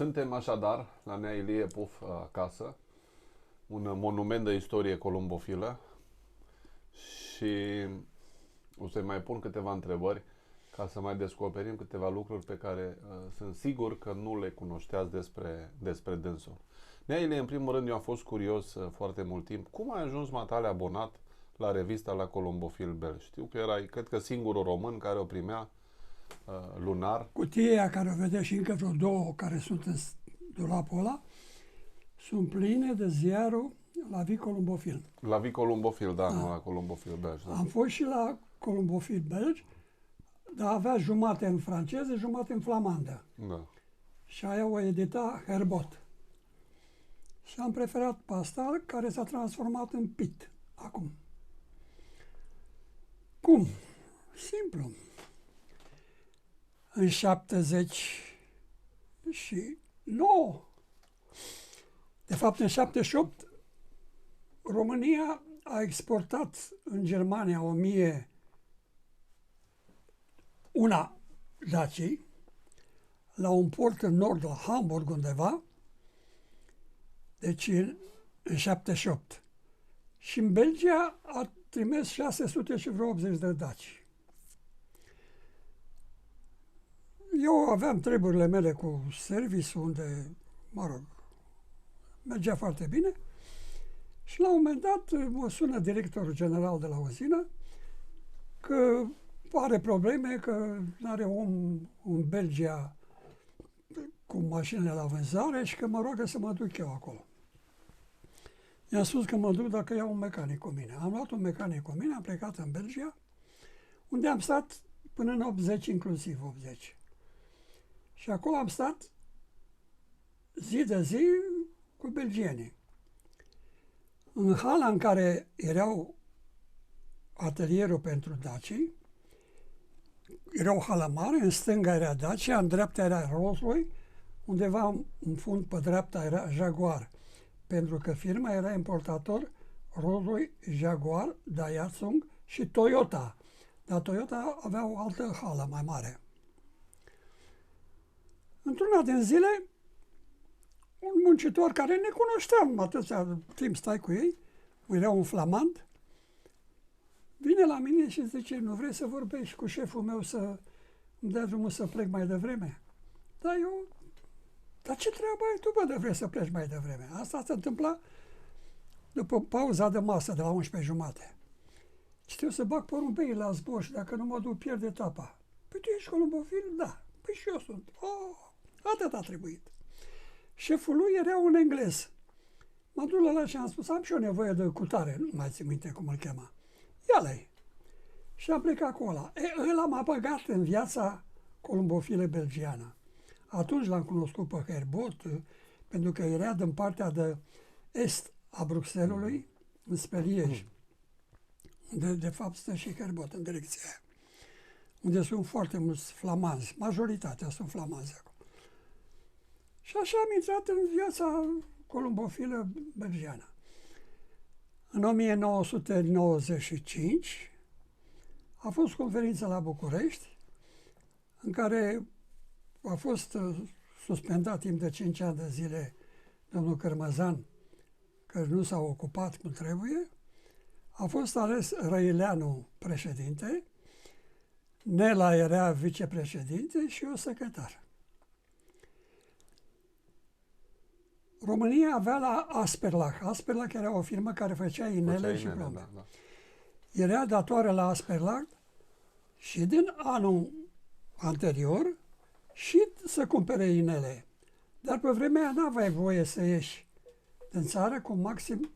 Suntem așadar la Nea Ilie Puf acasă, un monument de istorie columbofilă și o să-i mai pun câteva întrebări ca să mai descoperim câteva lucruri pe care sunt sigur că nu le cunoșteați despre dânsul. Nea Ilie, în primul rând, eu am fost curios foarte mult timp. Cum ai ajuns, matale, abonat la revista la Columbofil Belge? Știu că erai, cred că, singurul român care o primea lunar. Cutia care o vedeți și încă vreo două care sunt în dulapul ăla, sunt pline de ziarul la Vie Columbofil. La Vie Columbofil, da, nu la Columbofil Belge. Da. Am fost și la Columbofil Belge, dar avea jumate în franceză, jumate în flamandă. Da. Și aia o edita Herbot. Și am preferat pe asta, care s-a transformat în Pit acum. Cum? Simplu. În 79, de fapt în 78, România a exportat în Germania 1001 dacii, la un port în nord, la Hamburg undeva, deci în 78. Și în Belgia a trimis 600 și vreo 80 de daci. Eu aveam treburile mele cu service unde, mă rog, mergea foarte bine și la un moment dat mă sună directorul general de la uzină că are probleme, că n-are om în Belgia cu mașinile la vânzare și că mă roagă să mă duc eu acolo. I-am spus că mă duc dacă iau un mecanic cu mine. Am luat un mecanic cu mine, am plecat în Belgia, unde am stat până în 80, inclusiv 80. Și acolo am stat zi de zi cu belgienii. În hala în care erau atelierul pentru Daci, era o hală mare, în stânga era Dacia, în dreapta era Rolls-Royce, undeva în fund pe dreapta era Jaguar, pentru că firma era importator Rolls-Royce, Jaguar, Daihatsu și Toyota. Dar Toyota avea o altă hală mai mare. Într-una din zile, un muncitor care ne cunoșteam atâția timp stai cu ei, era un flamand, vine la mine și zice, nu vrei să vorbești cu șeful meu să îmi dea drumul să plec mai devreme? Dar ce treabă ai tu, bă, de vrei să pleci mai devreme? Asta se întâmpla după pauza de masă de la 11:30. Știu să bag porumbei la zbor și dacă nu mă duc, pierd etapa. Păi tu ești columbofil? Da. Păi și eu sunt. Atât a trebuit. Șeful lui era un englez. M-am dus la ăla și am spus, am și eu nevoie de cutare, nu mai țin minte cum îl chema. Ia-l-ai. Și am plecat cu ăla. Ăla m-a băgat în viața columbofilă belgiană. Atunci l-am cunoscut pe Herbot, pentru că era din partea de est a Bruxellesului, înspre Liege. Unde, de fapt, stă și Herbot în direcția aia. Unde sunt foarte mulți flamanzi. Majoritatea sunt flamanzi acum. Și așa am intrat în viața columbofilă belgiană. În 1995 a fost conferința la București, în care a fost suspendat timp de 5 ani de zile domnul Cărmăzan, că nu s-a ocupat cum trebuie. A fost ales Răileanu președinte, Nela era vicepreședinte și eu secretar. România avea la Asperlach. Asperlach era o firmă care făcea inele și plombe. Da. Era datoare la Asperlach și din anul anterior și să cumpere inele. Dar pe vremea aia n-aveai voie să ieși din țară cu maxim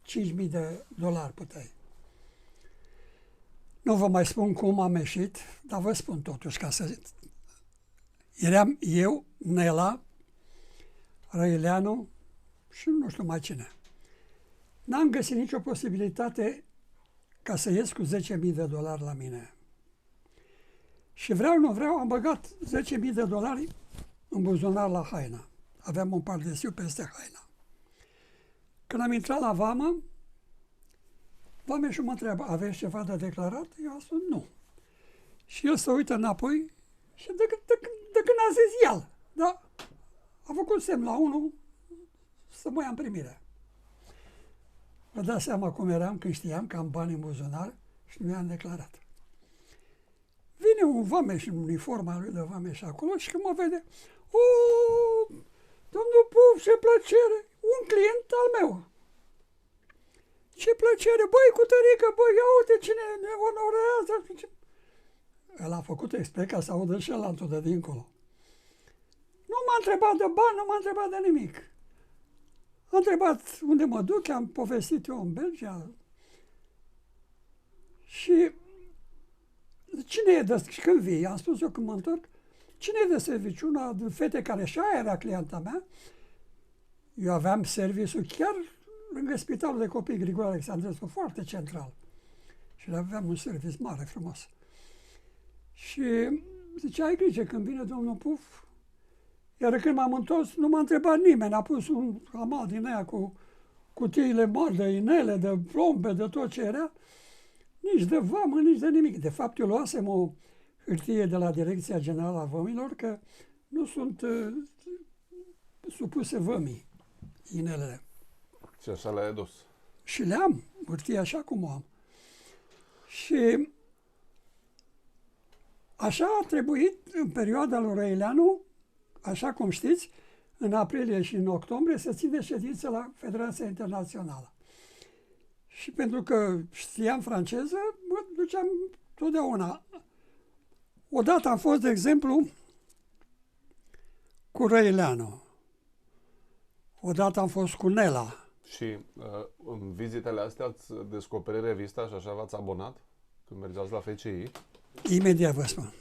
$5.000 puteai. Nu vă mai spun cum am ieșit, dar vă spun totuși ca să... Eram eu, Nela, Răileanu și nu știu mai cine. N-am găsit nicio posibilitate ca să ies cu $10.000 la mine. Și vreau, nu vreau, am băgat $10.000 în buzunar la haină. Aveam un pardesiu peste haină. Când am intrat la vamă, vameșul mă întreabă, aveți ceva de declarat? Eu am spus, nu. Și el se uită înapoi și de când a zis el, da, a făcut semn la unul să mă ia în primire. Vă dați seama cum eram când știam că am bani în buzunar și nu i-am declarat. Vine un vameș în uniforma lui de vameș acolo și când mă vede, o, domnul Puf, ce plăcere, un client al meu. Ce plăcere, băi, cu tărică, băi, ia uite cine ne onorează. El a făcut expert ca să audă și ălaltul de dincolo. Nu m-a întrebat de bani, nu m-a întrebat de nimic. A întrebat unde mă duc, am povestit eu în Belgia. Și cine e de, și când vii, am spus eu când mă întorc, cine e de serviciu? Una de fete care și aia era clienta mea. Eu aveam serviciu chiar lângă Spitalul de Copii Grigore Alexandrescu, foarte central. Și aveam un serviciu mare, frumos. Și zice, ai grijă când vine domnul Puf. Iar când m-am întors, nu m-a întrebat nimeni. A pus un hamal din aia cu cutiile mari de inele, de plombe, de tot ce era. Nici de vamă, nici de nimic. De fapt, eu luasem o hârtie de la Direcția Generală a Vămilor că nu sunt supuse vămii inelele. Și așa le-ai dus. Și le-am, hârtie așa cum o am. Și așa a trebuit, în perioada lui Răileanu, așa cum știți, în aprilie și în octombrie se ține ședință la Federația Internațională. Și pentru că știam franceză, mă duceam totdeauna. Odată am fost, de exemplu, cu Răileanu. Odată am fost cu Nela. Și în vizitele astea ați descoperit revista și așa v-ați abonat? Când mergeați la FCI? Imediat vă spun.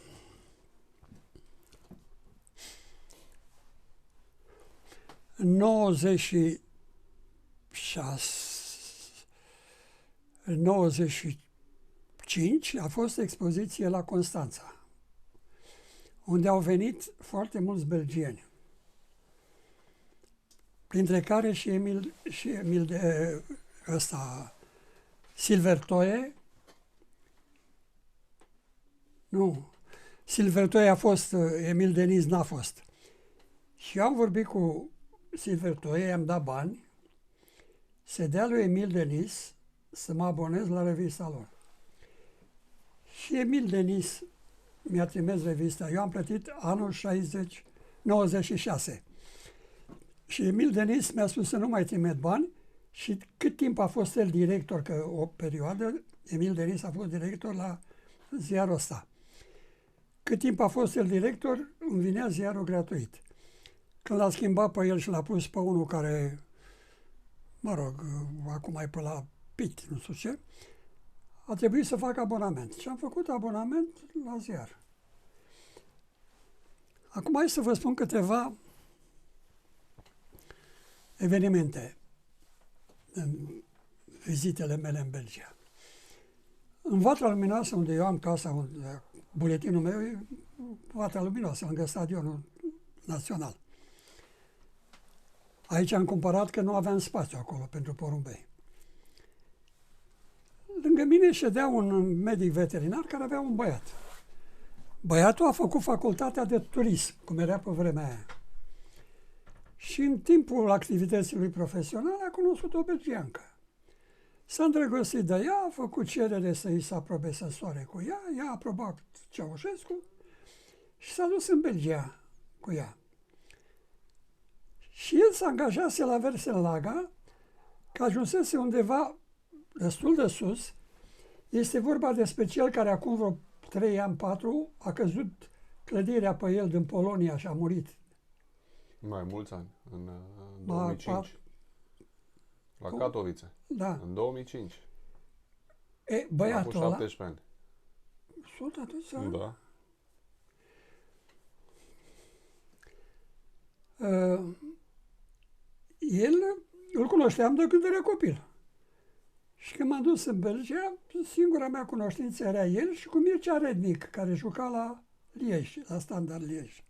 În 95 a fost expoziție la Constanța, unde au venit foarte mulți belgieni, printre care și Emil de ăsta, Silvertoie. Nu, Silvertoie a fost, Emil Denis n-a fost. Și eu am vorbit cu Silvertoie, i-am dat bani, să dea lui Emil Denis să mă abonez la revista lor. Și Emil Denis mi-a trimis revista. Eu am plătit anul 96. Și Emil Denis mi-a spus să nu mai trimit bani și cât timp a fost el director, că o perioadă, Emil Denis a fost director la ziarul ăsta. Cât timp a fost el director, îmi vinea ziarul gratuit. Când l-a schimbat pe el și l-a pus pe unul care, mă rog, acum e pe la pit, nu știu ce, a trebuit să fac abonament. Și am făcut abonament la ziar. Acum hai să vă spun câteva evenimente în vizitele mele în Belgia. În Vatra Luminoasă, unde eu am casa, unde buletinul meu e Vatra Luminoasă, lângă Stadionul Național. Aici am cumpărat că nu aveam spațiu acolo pentru porumbei. Lângă mine ședea un medic veterinar care avea un băiat. Băiatul a făcut facultatea de turism, cum era pe vremea aia. Și în timpul activității lui profesionale a cunoscut o belgiancă. S-a îndrăgostit de ea, a făcut cerere să îi se aprobe să soare cu ea, ea a aprobat Ceaușescu și s-a dus în Belgia cu ea. Și el s-a angajase la Versenlaga, că ajunsese undeva destul de sus. Este vorba despre cel care acum vreo 3 ani, 4, a căzut clădirea pe el din Polonia și a murit. Mai mulți ani, în 2005. La Katowice. Da. În 2005. E, băiatul ăla. 17 ani. Sunt atâția? Da. El îl cunoșteam de când era copil. Și când m-am dus în Belgia, singura mea cunoștință era el și cu Mircea Rednic, care juca la Liege, la Standard Liege.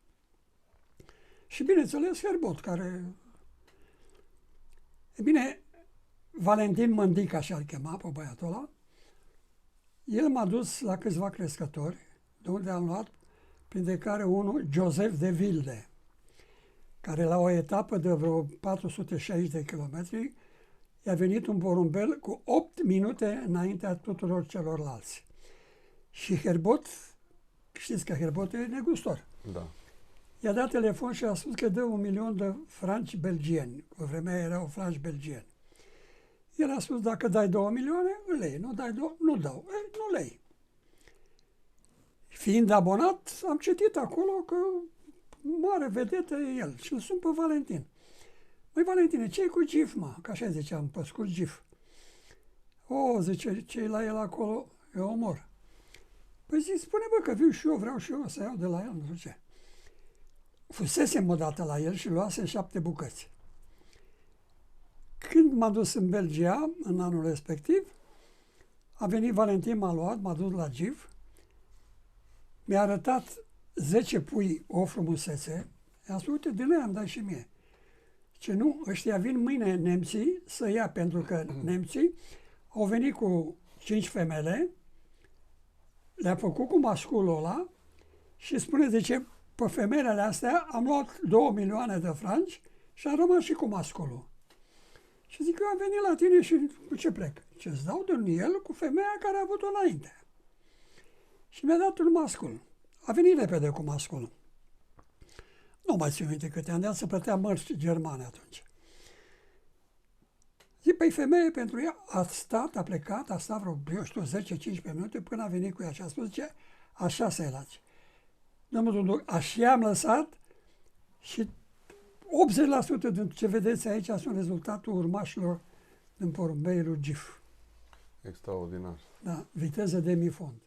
Și bineînțeles Herbot, care... E bine, Valentin Mândic, așa-l chema pe băiatul ăla, el m-a dus la câțiva crescători, de unde am luat, printre care unul, Joseph de Wilde, care la o etapă de vreo 460 de kilometri i-a venit un porumbel cu 8 minute înaintea tuturor celorlalți. Și Herbot, știți că Herbot e negustor, Da. i-a dat telefon și a spus că dă 1.000.000 de franci belgieni. Pe vremea erau franci belgieni. El a spus, dacă dai 2 milioane, îl iei. Nu dai 2, nu dau. Nu le iei. Fiind abonat, am citit acolo că mare vedetă e el. Și îl sun pe Valentin. Măi, Valentine, ce-i cu GIF, mă? Că așa ziceam, pe scurt GIF. O, zice, ce-i la el acolo, eu omor. Păi zic, spune, bă, că viu și eu, vreau și eu să iau de la el, nu știu ce. Fusesem odată la el și luase 7 bucăți. Când m-am dus în Belgia, în anul respectiv, a venit Valentin, m-a luat, m-a dus la GIF, mi-a arătat 10 pui, o frumusețe, i-am spus, uite, din aia îmi dai și mie. Ce nu, ăștia vin mâine nemții să ia, pentru că nemții au venit cu 5 femele, le-a făcut cu masculul ăla și spune, zice, pe femelele astea am luat 2 milioane de franci și am rămas și cu masculul. Și zic, eu am venit la tine și cu ce plec? Ce îți dau din el cu femeia care a avut-o înainte. Și mi-a dat un mascul. A venit repede cu masculul. Nu mai țin minte câte ani, să plătea mărci germane atunci. Zic, păi femeie pentru ea a stat, a plecat, a stat vreo, eu știu, 10-15 minute până a venit cu ea și a spus, zice, așa să-i lași. Domnul, așa am lăsat și 80% din ce vedeți aici sunt rezultatul urmașilor din porumbei lui GIF. Extraordinar. Da, viteză de mifond.